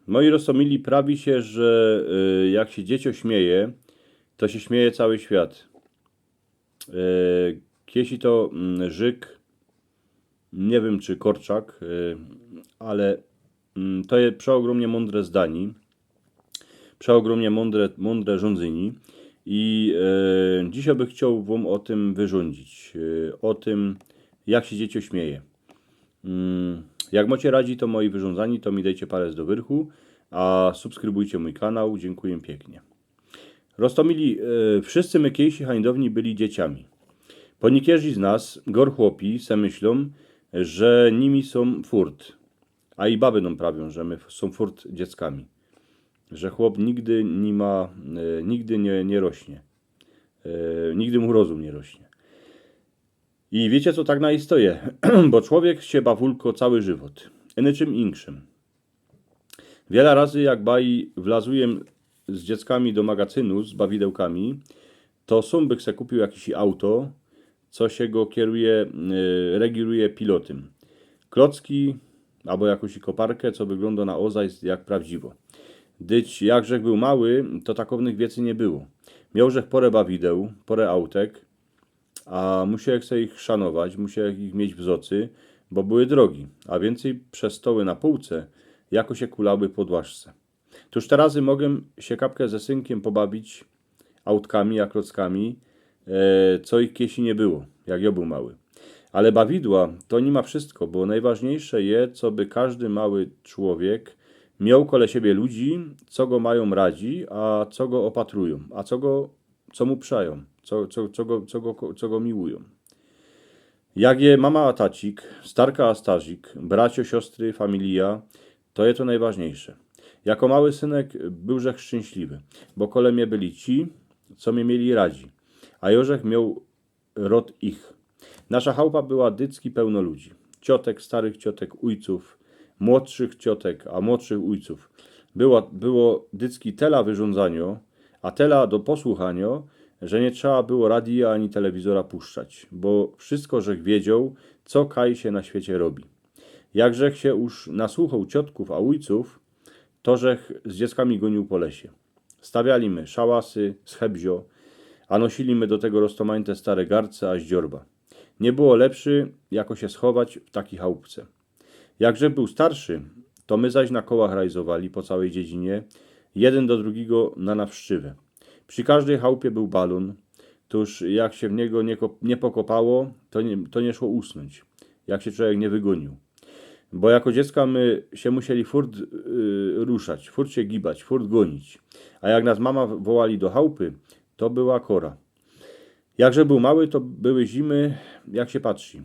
Moi roztomili, prawi się, że jak się dziecię śmieje, to się śmieje cały świat. Kiesi to Żyk, nie wiem czy Korczak, ale to jest przeogromnie mądre zdanie, przeogromnie mądre rządzenie. I dzisiaj bych chciał wam o tym wyrządzić, o tym, jak się dziecię śmieje. Jak macie radzi to moi wyrządzani, to mi dajcie palec do wyrchu, a subskrybujcie mój kanał. Dziękuję pięknie. Roztomili, wszyscy my kiejsi hańdowni byli dzieciami. Po niekierzy z nas, gor chłopi, se myślą, że nimi są furt. A i baby nam prawią, że my są furt dzieckami. Że chłop nigdy nie ma, nigdy nie rośnie. Nigdy mu rozum nie rośnie. I wiecie co tak na istoje? Bo człowiek się bawulko cały żywot. Niczym inkszym. Wiele razy jak baj wlazuję z dzieckami do magazynu z bawidełkami, to bych se kupił jakieś auto, co się go kieruje, reguluje pilotem. Klocki albo jakąś koparkę, co wygląda na ozaj jak prawdziwo. Dyć jakżech był mały, to takownych wiecy nie było. Miałżech porę bawideł, porę autek, a musiałem sobie ich szanować, musiałem ich mieć w zocy, bo były drogi, a więcej przez stoły na półce, jako się kulały pod łażce. Tuż teraz mogę się kapkę ze synkiem pobawić autkami, jak klockami, co ich kiesi nie było, jak ja był mały. Ale bawidła to nie ma wszystko, bo najważniejsze jest, co by każdy mały człowiek miał kole siebie ludzi, co go mają radzi, a co go opatrują, a co mu przają, co go miłują. Jak je mama a tacik, starka a stazik, bracio, siostry, familia, to jest to najważniejsze. Jako mały synek byłżech szczęśliwy, bo kole mnie byli ci, co mnie mieli radzi, a Jorzech miał rod ich. Nasza chałupa była dycki pełno ludzi. Ciotek, starych ciotek, ujców, młodszych ciotek, a młodszych ujców. Było dycki tela wyrządzanio, a tela do posłuchania, że nie trzeba było radia ani telewizora puszczać, bo wszystko żech wiedział, co kaj się na świecie robi. Jakżech się już nasłuchał ciotków a ujców, to żech z dzieckami gonił po lesie. Stawialiśmy szałasy z hebzio, a nosiliśmy do tego roztomańte stare garce a zdziorba. Nie było lepszy, jako się schować w takiej chałupce. Jakże był starszy, to my zaś na kołach rajzowali po całej dziedzinie, jeden do drugiego na nawszczywę. Przy każdej chałupie był balon, tuż jak się w niego nie pokopało, to nie szło usnąć, jak się człowiek nie wygonił. Bo jako dziecka my się musieli furt ruszać, furt się gibać, furt gonić. A jak nas mama wołali do chałupy, to była kora. Jakże był mały, to były zimy, jak się patrzy.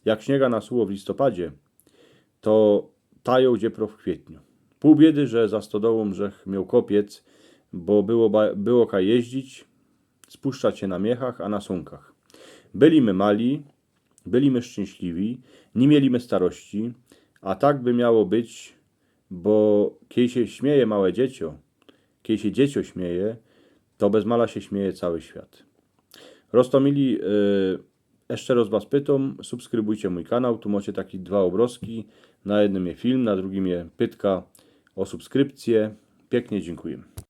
Jak śniega nasuło w listopadzie, to tają dziepro w kwietniu. Pół biedy, że za stodołą żech miał kopiec, bo było kaj jeździć, spuszczać się na miechach, a na sąkach. Byliśmy mali, byliśmy szczęśliwi, nie mieliśmy starości, a tak by miało być, bo kiedy się śmieje małe dziecię, kiedy się dziecię śmieje, to bez mala się śmieje cały świat. Roztomili, jeszcze raz was pytam, subskrybujcie mój kanał, tu macie takie dwa obrazki, na jednym jest film, na drugim jest pytka o subskrypcję. Pięknie dziękuję.